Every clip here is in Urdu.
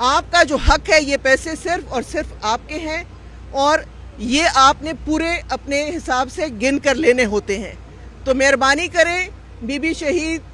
آپ کا جو حق ہے یہ پیسے صرف اور صرف آپ کے ہیں اور یہ آپ نے پورے اپنے حساب سے گن کر لینے ہوتے ہیں. تو مہربانی کریں بی بی شہید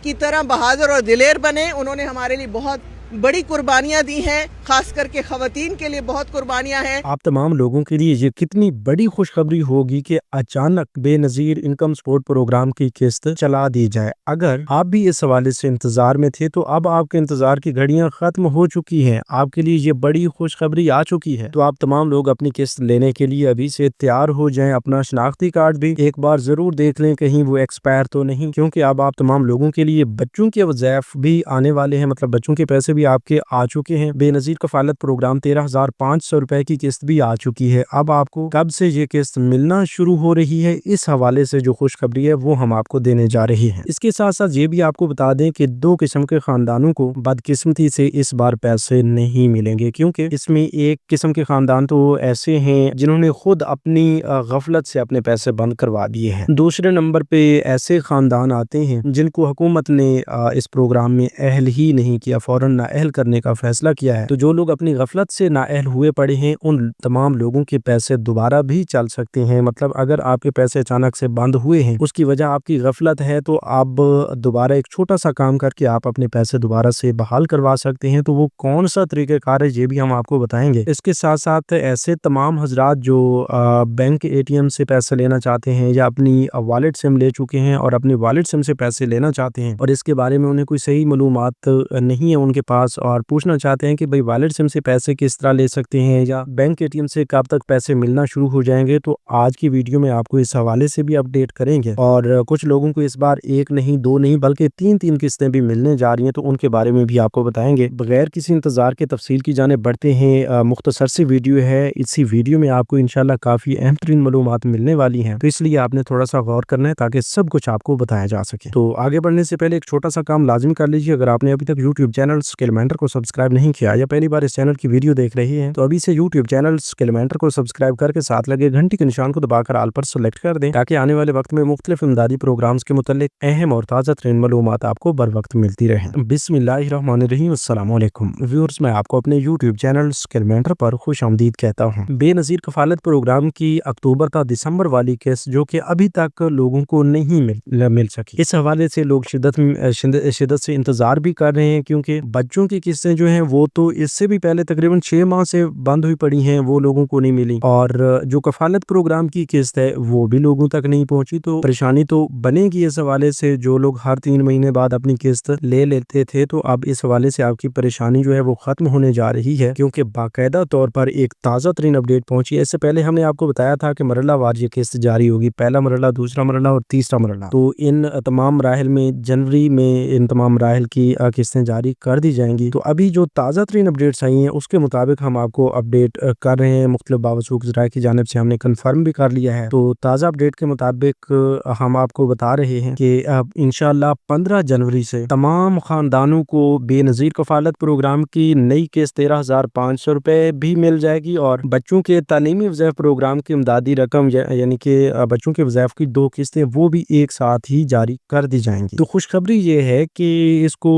کی طرح بہادر اور دلیر بنیں. انہوں نے ہمارے لیے بہت بڑی قربانیاں دی ہیں، خاص کر کے خواتین کے لیے بہت قربانیاں ہیں. آپ تمام لوگوں کے لیے یہ کتنی بڑی خوشخبری ہوگی کہ اچانک بے نظیر انکم سپورٹ پروگرام کی قسط چلا دی جائے. اگر آپ بھی اس حوالے سے انتظار میں تھے تو اب آپ کے انتظار کی گھڑیاں ختم ہو چکی ہیں. آپ کے لیے یہ بڑی خوشخبری آ چکی ہے. تو آپ تمام لوگ اپنی قسط لینے کے لیے ابھی سے تیار ہو جائیں. اپنا شناختی کارڈ بھی ایک بار ضرور دیکھ لیں کہیں وہ ایکسپائر تو نہیں، کیونکہ اب آپ تمام لوگوں کے لیے بچوں کے وظائف بھی آنے والے ہیں. مطلب بچوں کے پیسے بھی آپ کے آ چکے ہیں. بے نظیر کفالت پروگرام 13,500 روپے کی قسط بھی آ چکی ہے. اب آپ کو کب سے یہ قسط ملنا شروع ہو رہی ہے، اس حوالے سے جو خوشخبری ہے وہ ہم آپ کو دینے جا رہے ہیں. اس کے ساتھ ساتھ یہ بھی آپ کو بتا دیں کہ 2 قسم کے خاندانوں کو بدقسمتی سے اس بار پیسے نہیں ملیں گے، کیونکہ اس میں ایک قسم کے خاندان تو ایسے ہیں جنہوں نے خود اپنی غفلت سے اپنے پیسے بند کروا دیے ہیں. دوسرے نمبر پہ ایسے خاندان آتے ہیں جن کو حکومت نے اس پروگرام میں اہل ہی نہیں کیا، فوراً نااہل کرنے کا فیصلہ کیا ہے. تو جو لوگ اپنی غفلت سے نااہل ہوئے پڑے ہیں ان تمام لوگوں کے پیسے دوبارہ بھی چل سکتے ہیں. مطلب اگر آپ کے پیسے اچانک سے بند ہوئے ہیں، اس کی وجہ آپ کی غفلت ہے، تو آپ دوبارہ ایک چھوٹا سا کام کر کے آپ اپنے پیسے دوبارہ سے بحال کروا سکتے ہیں. تو وہ کون سا طریقہ کار ہے یہ بھی ہم آپ کو بتائیں گے. اس کے ساتھ ساتھ ایسے تمام حضرات جو بینک اے ٹی ایم سے پیسے لینا چاہتے ہیں یا اپنی والٹ سم لے چکے ہیں اور اپنی والٹ سم سے پیسے لینا چاہتے ہیں اور اس کے بارے میں انہیں کوئی صحیح معلومات نہیں ہے ان کے پاس اور پوچھنا چاہتے ہیں کہ بھئی والٹ سم سے پیسے کس طرح لے سکتے ہیں یا بینک اے ٹی ایم سے کب تک پیسے ملنا شروع ہو جائیں گے، تو آج کی ویڈیو میں آپ کو اس حوالے سے بھی اپڈیٹ کریں گے. اور کچھ لوگوں کو اس بار 1 نہیں 2 نہیں بلکہ 3 قسطیں بھی ملنے جا رہی ہیں، تو ان کے بارے میں بھی آپ کو بتائیں گے. بغیر کسی انتظار کے تفصیل کی جانب بڑھتے ہیں. مختصر سی ویڈیو ہے، اسی ویڈیو میں آپ کو انشاءاللہ کافی اہم ترین معلومات ملنے والی ہیں، تو اس لیے آپ نے تھوڑا سا غور کرنا ہے تاکہ سب کچھ آپ کو بتایا جا سکے. تو آگے بڑھنے سے پہلے ایک چھوٹا سا کام لازمی کر لیجیے. اگر آپ نے ابھی تک یوٹیوب چینل اسکلمینٹر کو سبسکرائب نہیں کیا یا پہلی بار اس چینل کی ویڈیو دیکھ رہے ہیں تو ابھی سے یوٹیوب چینل اسکلمینٹر کو سبسکرائب کر کے ساتھ لگے گھنٹی کے نشان کو دبا کر آل پر سلیکٹ کر دیں تاکہ آنے والے وقت میں مختلف امدادی پروگرامز کے متعلق اہم اور تازہ ترین معلومات آپ کو بر وقت ملتی رہیں. بسم اللہ الرحمن الرحیم. السلام علیکم ویورز، میں آپ کو اپنے یوٹیوب چینل اسکلمینٹر پر خوش آمدید کہتا ہوں. بے نظیر کفالت پروگرام کی اکتوبر تا دسمبر والی قسط جو کہ ابھی تک لوگوں کو نہیں مل سکی، اس حوالے سے لوگ شدت سے انتظار بھی کر رہے ہیں، کیونکہ بچوں کی قسطیں جو ہیں وہ تو اس سے بھی پہلے تقریباً 6 ماہ سے بند ہوئی پڑی ہیں، وہ لوگوں کو نہیں ملی، اور جو کفالت پروگرام کی قسط ہے وہ بھی لوگوں تک نہیں پہنچی. تو پریشانی تو بنے گی اس حوالے سے. جو لوگ ہر 3 مہینے بعد اپنی قسط لے لیتے تھے تو اب اس حوالے سے آپ کی پریشانی جو ہے وہ ختم ہونے جا رہی ہے، کیونکہ باقاعدہ طور پر ایک تازہ ترین اپڈیٹ پہنچی ہے. اس سے پہلے ہم نے آپ کو بتایا تھا کہ مرحلہ وار یہ قسط جاری ہوگی، پہلا مرحلہ، دوسرا مرحلہ اور تیسرا مرحلہ. تو ان تمام مراحل میں جنوری میں ان تمام مراحل کی قسطیں جاری کر دی جائیں گی. تو ابھی جو تازہ ترین اپڈیٹس آئی ہیں اس کے مطابق ہم آپ کو اپڈیٹ کر رہے ہیں. مختلف باوثوق ذرائع کی جانب سے ہم نے کنفرم بھی کر لیا ہے. تو تازہ اپڈیٹ کے مطابق ہم آپ کو بتا رہے ہیں کہ انشاءاللہ 15 جنوری سے تمام خاندانوں کو بے نظیر کفالت پروگرام کی نئی قسط 13,500 روپے بھی مل جائے گی، اور بچوں کے تعلیمی وظائف پروگرام کی امدادی رقم یعنی کہ بچوں کے وظائف کی 2 قسطیں وہ بھی ایک ساتھ ہی جاری کر دی جائیں گی. تو خوشخبری یہ ہے کہ اس کو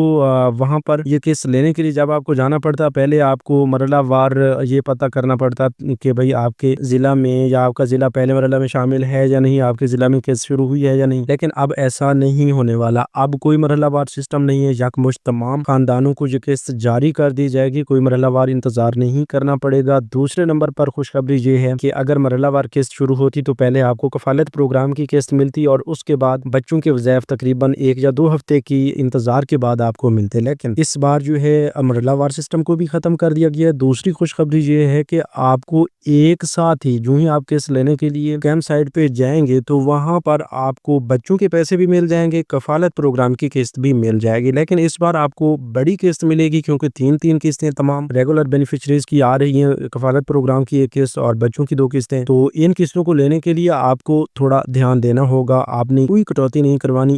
وہاں پر یہ قسط لینے کے لیے جب آپ کو جانا پڑتا، پہلے آپ کو مرحلہ وار یہ پتہ کرنا پڑتا کہ بھئی آپ کے ضلع میں یا آپ کا ضلع پہلے مرحلہ میں شامل ہے یا نہیں، آپ کے ضلع میں قسط شروع ہوئی ہے یا نہیں. لیکن اب ایسا نہیں ہونے والا. اب کوئی مرحلہ وار سسٹم نہیں ہے، یکمشت تمام خاندانوں کو یہ قسط جاری کر دی جائے گی. کوئی مرحلہ وار انتظار نہیں کرنا پڑے گا. دوسرے نمبر پر خوشخبری یہ ہے کہ اگر مرحلہ وار قسط شروع ہوتی تو پہلے آپ کو کفالت پروگرام کی قسط ملتی اور اس کے بعد بچوں کے وظائف تقریباً 1 یا 2 ہفتے کی انتظار کے بعد آپ کو ملتے. لیکن اس بار جو ہے مرحلہ وار سسٹم کو بھی ختم کر دیا گیا ہے. دوسری خوشخبری یہ ہے کہ آپ کو ایک ساتھ ہی جو ہی آپ قسط لینے کے لیے کیمپ سائٹ پہ جائیں گے تو وہاں پر آپ کو بچوں کے پیسے بھی مل جائیں گے، کفالت پروگرام کی قسط بھی مل جائے گی. لیکن اس بار آپ کو بڑی قسط ملے گی، کیونکہ 3 قسطیں تمام ریگولر بینیفیشریز کی آ رہی ہیں، کفالت پروگرام کی 1 قسط اور بچوں کی 2 قسطیں. تو ان قسطوں کو لینے کے لیے آپ کو تھوڑا دھیان دینا ہوگا. آپ نے کوئی کٹوتی نہیں کروانی،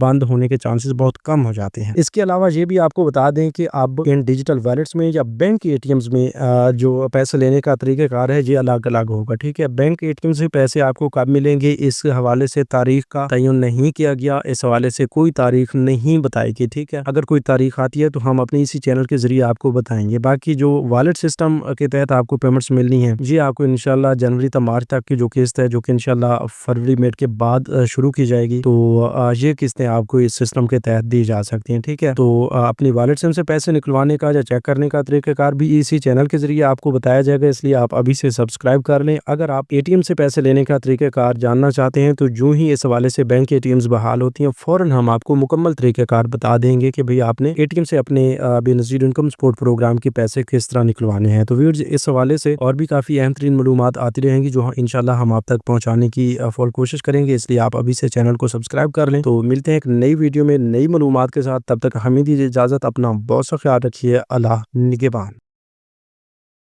بند ہونے کے چانسز بہت کم ہو جاتے ہیں۔ اس کے علاوہ یہ بھی آپ کو بتا دیں کہ اب ان ڈیجیٹل ویلٹس میں یا بینک اے ٹی ایمز میں جو پیسے لینے کا طریقہ کار ہے یہ الگ الگ ہوگا، ٹھیک ہے۔ بینک اے ٹی ایم سے پیسے آپ کو کب ملیں گے اس حوالے سے تاریخ کا تعین نہیں کیا گیا، اس حوالے سے کوئی تاریخ نہیں بتائی گئی، ٹھیک ہے۔ اگر کوئی تاریخ آتی ہے تو ہم اپنے اسی چینل کے ذریعے آپ کو بتائیں گے۔ باقی جو والیٹ سسٹم کے تحت آپ کو پیمنٹس ملنی ہے یہ آپ کو انشاءاللہ جنوری تا مارچ تک کی جو قسط ہے جو کہ انشاءاللہ فروری مئی کے بعد شروع کی جائے گی، تو یہ قسطیں آپ کو اس سسٹم کے تحت دی جا سکتی ہیں، ٹھیک ہے۔ تو اپنی والیٹ سے پیسے نکلوانے کا یا چیک کرنے کا طریقہ کار بھی اسی چینل کے ذریعے آپ کو بتایا جائے گا، اس لیے آپ ابھی سے سبسکرائب کر لیں۔ اگر آپ اے ٹی ایم سے پیسے لینے کا طریقہ کار جاننا چاہتے ہیں تو جو ہی اس حوالے سے بینک اے ٹی ایمز بحال ہوتی ہیں فوراً ہم آپ کو مکمل طریقہ کار بتا دیں گے کہ بھئی آپ نے اے ٹی ایم سے اپنے بے نظیر انکم سپورٹ پروگرام کے پیسے کس طرح نکلوانے ہیں۔ تو ویورز اس حوالے سے اور بھی کافی اہم ترین معلومات آتی رہیں گی جو انشاءاللہ ہم آپ تک پہنچانے کی فل کوشش کریں گے، اس لیے آپ ابھی سے چینل کو سبسکرائب کر لیں۔ تو ملتے ہیں ایک نئی ویڈیو میں نئی معلومات کے ساتھ، تب تک ہمیں دیجیے اجازت، اپنا بہت سا خیال رکھیے، اللہ نگہبان۔